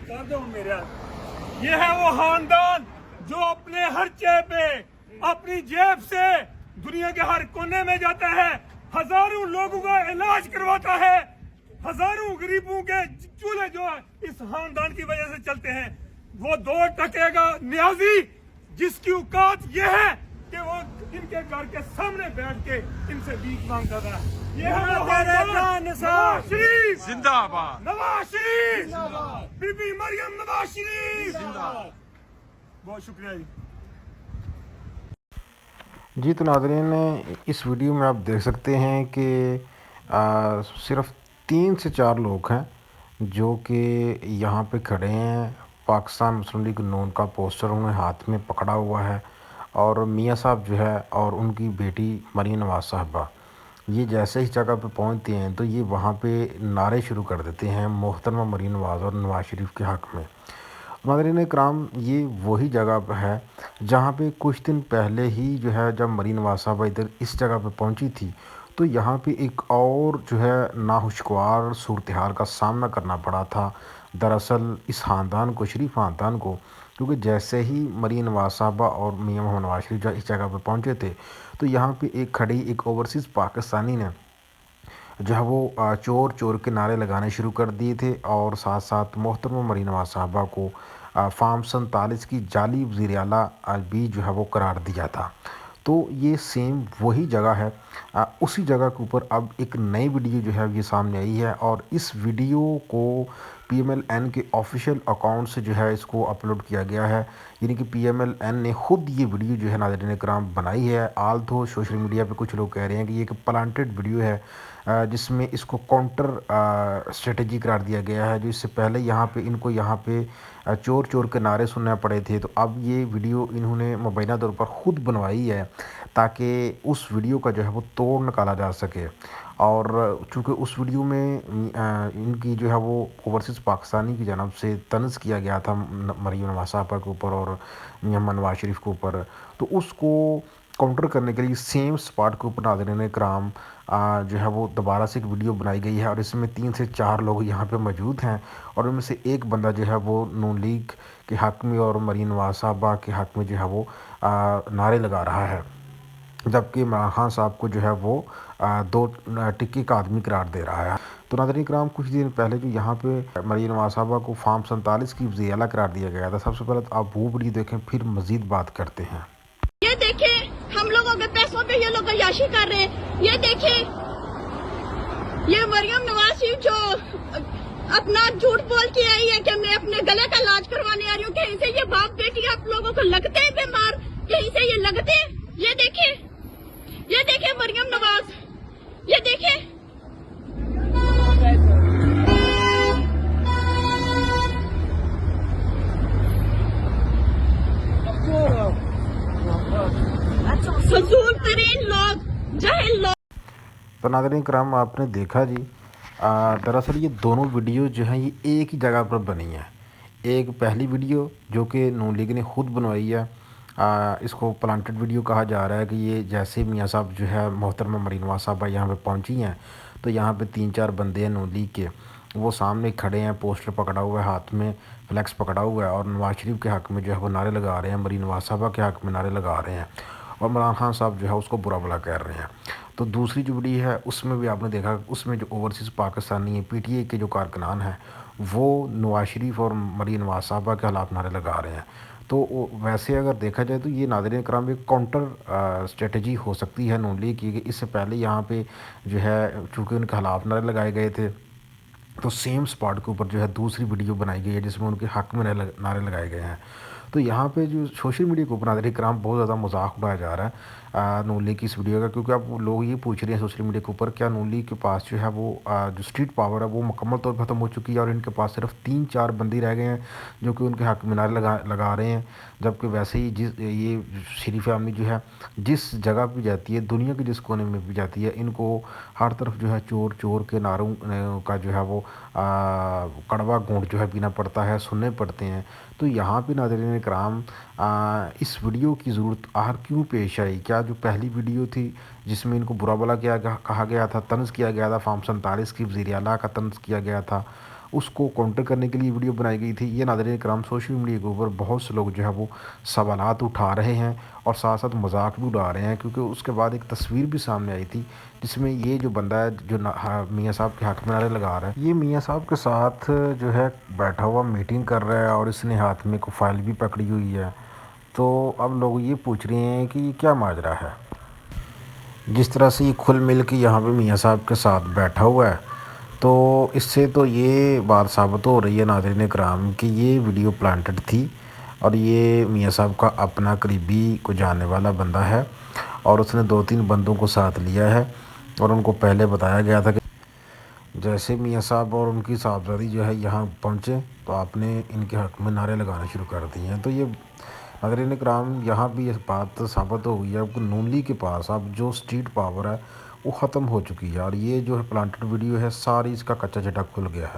یہ ہے وہ خاندان جو اپنے خرچے پہ اپنی جیب سے دنیا کے ہر کونے میں جاتا ہے، ہزاروں لوگوں کا علاج کرواتا ہے، ہزاروں غریبوں کے چولہے جو اس خاندان کی وجہ سے چلتے ہیں۔ وہ 2 ٹکے کا نیازی جس کی اوقات یہ ہے کہ وہ ان کے گھر کے سامنے بیٹھ کے ان سے بھیک مانگتا تھا۔ یہ ہے نواز شریف زندہ آباد، نواز شریف بی بی مریم نواز شریف زندہ۔ بہت شکریہ جی۔ جی تو ناظرین، اس ویڈیو میں آپ دیکھ سکتے ہیں کہ صرف 3 سے 4 لوگ ہیں جو کہ یہاں پہ کھڑے ہیں۔ پاکستان مسلم لیگ نون کا پوسٹر انہیں ہاتھ میں پکڑا ہوا ہے، اور میاں صاحب جو ہے اور ان کی بیٹی مریم نواز صاحبہ یہ جیسے ہی جگہ پہ پہنچتے ہیں تو یہ وہاں پہ نعرے شروع کر دیتے ہیں محترمہ مریم نواز اور نواز شریف کے حق میں۔ ناظرین کرام، یہ وہی جگہ پہ ہے جہاں پہ کچھ دن پہلے ہی جو ہے جب مریم نواز صاحبہ ادھر اس جگہ پہ پہنچی تھی تو یہاں پہ ایک اور جو ہے ناخوشگوار صورتحال کا سامنا کرنا پڑا تھا دراصل اس خاندان کو، شریف خاندان کو، کیونکہ جیسے ہی مریم نواز صاحبہ اور میاں محمد نواز شریف جو اس جگہ پہ پہنچے تھے تو یہاں پہ ایک اوورسیز پاکستانی نے جو ہے وہ چور چور کے نعرے لگانے شروع کر دیے تھے، اور ساتھ ساتھ محترمہ مریم نواز صاحبہ کو فارم 47 کی جعلی وزیر اعلیٰ بھی جو ہے وہ قرار دیا تھا۔ تو یہ سیم وہی جگہ ہے، اسی جگہ کے اوپر اب ایک نئی ویڈیو جو ہے یہ سامنے آئی ہے، اور اس ویڈیو کو پی ایم ایل این کے آفیشیل اکاؤنٹ سے جو ہے اس کو اپلوڈ کیا گیا ہے، یعنی کہ پی ایم ایل این نے خود یہ ویڈیو جو ہے ناظرین کرام بنائی ہے۔ آل تو سوشل میڈیا پہ کچھ لوگ کہہ رہے ہیں کہ یہ ایک پلانٹڈ ویڈیو ہے جس میں اس کو کاؤنٹر اسٹریٹجی قرار دیا گیا ہے، جو اس سے پہلے یہاں پہ چور چور کے نعرے سننے پڑے تھے، تو اب یہ ویڈیو انہوں نے مبینہ طور پر خود بنوائی ہے تاکہ اس ویڈیو کا جو ہے وہ توڑ نکالا جا سکے۔ اور چونکہ اس ویڈیو میں ان کی جو ہے وہ اوورسیز پاکستانی کی جانب سے طنز کیا گیا تھا مریم نواز صاحبہ کے اوپر اور میاں محمد نواز شریف کے اوپر، تو اس کو کاؤنٹر کرنے کے لیے سیم سپاٹ کے اوپر ناظرین کرام جو ہے وہ دوبارہ سے ایک ویڈیو بنائی گئی ہے، اور اس میں 3 سے 4 لوگ یہاں پہ موجود ہیں، اور ان میں سے ایک بندہ جو ہے وہ نون لیگ کے حق میں اور مریم نواز صاحبہ کے حق میں جو ہے وہ نعرے لگا رہا ہے، جبکہ عمران خان صاحب کو جو ہے وہ 2 ٹکے کا آدمی قرار دے رہا ہے۔ تو ناظرین کرام، کچھ دن پہلے جو یہاں پہ مریم نواز صاحبہ کو فارم 47 کی وزیر اعلیٰ قرار دیا گیا تھا، سب سے پہلے آپ وہ ویڈیو دیکھیں پھر مزید بات کرتے ہیں۔ یہ دیکھیں ہم لوگوں کے پیسوں پہ یہ لوگ عیاشی کر رہے ہیں۔ یہ دیکھیں یہ مریم نواز شریف جو اپنا جھوٹ بول کے آئی ہے کہ میں اپنے گلے کا علاج کروانے آ رہی ہوں، کہیں سے یہ باپ بیٹی آپ لوگوں کو لگتے ہیں بیمار، کہیں سے یہ لگتے ہیں۔ یہ دیکھیں مریم نواز، یہ دیکھیں فضول ترین لوگ، جاہل لوگ۔ تو ناظرین کرام، آپ نے دیکھا جی، دراصل یہ دونوں ویڈیو جو ہیں یہ ایک ہی جگہ پر بنی ہیں۔ ایک پہلی ویڈیو جو کہ نون لیگ نے خود بنوائی ہے، اس کو پلانٹڈ ویڈیو کہا جا رہا ہے کہ یہ جیسے میاں صاحب جو ہے محترمہ مریم نواز صاحبہ یہاں پہ پہنچی ہیں تو یہاں پہ 3-4 بندے ہیں نون لیگ کے، وہ سامنے کھڑے ہیں، پوسٹر پکڑا ہوا ہے، ہاتھ میں فلیکس پکڑا ہوا ہے، اور نواز شریف کے حق میں جو ہے وہ نعرے لگا رہے ہیں، مریم نواز صاحبہ کے حق میں نعرے لگا رہے ہیں، اور عمران خان صاحب جو ہے اس کو برا بھلا کہہ رہے ہیں۔ تو دوسری جو ویڈیو ہے اس میں بھی آپ نے دیکھا، اس میں جو اوورسیز پاکستانی ہیں، پی ٹی اے کے جو کارکنان ہیں، وہ نواز شریف اور مریم نواز صاحبہ کے خلاف نعرے لگا رہے ہیں۔ تو ویسے اگر دیکھا جائے تو یہ ناظرین کرام ایک کاؤنٹر اسٹریٹجی ہو سکتی ہے نون لیگ کی، کہ اس سے پہلے یہاں پہ جو ہے چونکہ ان کے خلاف نعرے لگائے گئے تھے تو سیم سپاٹ کے اوپر جو ہے دوسری ویڈیو بنائی گئی ہے جس میں ان کے حق میں نعرے لگائے گئے ہیں۔ تو یہاں پہ جو سوشل میڈیا کے اوپر ناظرین کرام بہت زیادہ مذاق اڑایا جا رہا ہے نون لیگ کی اس ویڈیو کا، کیونکہ اب لوگ یہ پوچھ رہے ہیں سوشل میڈیا کے اوپر کیا نون لیگ کے پاس جو ہے وہ جو اسٹریٹ پاور ہے وہ مکمل طور پر ختم ہو چکی ہے، اور ان کے پاس صرف 3-4 بندی رہ گئے ہیں جو کہ ان کے حق میں نعرے لگا رہے ہیں، جبکہ ویسے ہی یہ شریف فیملی جو ہے جس جگہ پہ جاتی ہے، دنیا کے جس کونے میں بھی جاتی ہے، ان کو ہر طرف جو ہے چور چور کے نعروں کا جو ہے وہ کڑوا گونٹ جو ہے پینا پڑتا ہے، سننے پڑتے ہیں۔ تو یہاں پہ ناظرین کرام اس ویڈیو کی ضرورت آخر کیوں پیش آئی؟ کیا جو پہلی ویڈیو تھی جس میں ان کو برا بھلا کہا گیا تھا، طنز کیا گیا تھا، فارم 47 کی وزیر اعلیٰ کا طنز کیا گیا تھا، اس کو کاؤنٹر کرنے کے لیے ویڈیو بنائی گئی تھی۔ یہ ناظرین کرام سوشل میڈیا کے اوپر بہت سے لوگ جو ہے وہ سوالات اٹھا رہے ہیں اور ساتھ ساتھ مذاق بھی اڑا رہے ہیں، کیونکہ اس کے بعد ایک تصویر بھی سامنے آئی تھی جس میں یہ جو بندہ ہے جو میاں صاحب کے حق میں نعرے لگا رہا ہے، یہ میاں صاحب کے ساتھ جو ہے بیٹھا ہوا میٹنگ کر رہا ہے اور اس نے ہاتھ میں کوئی فائل بھی پکڑی ہوئی ہے۔ تو اب لوگ یہ پوچھ رہے ہیں کہ یہ کیا ماجرا ہے۔ جس طرح سے یہ کھل مل کے یہاں پہ میاں صاحب کے ساتھ بیٹھا ہوا ہے، تو اس سے تو یہ بات ثابت ہو رہی ہے ناظرین کرام کہ یہ ویڈیو پلانٹڈ تھی اور یہ میاں صاحب کا اپنا قریبی کو جاننے والا بندہ ہے اور اس نے 2-3 بندوں کو ساتھ لیا ہے اور ان کو پہلے بتایا گیا تھا کہ جیسے میاں صاحب اور ان کی صاحبزادی جو ہے یہاں پہنچے تو آپ نے ان کے حق میں نعرے لگانا شروع کر دیے ہیں۔ تو یہ ناظرین کرام یہاں بھی یہ بات ثابت ہو گئی ہے کہ نون لیگ کے پاس اب جو اسٹریٹ پاور ہے وہ ختم ہو چکی ہے اور یہ جو ہے پلانٹڈ ویڈیو ہے ساری اس کا کچا چٹا کھل گیا ہے۔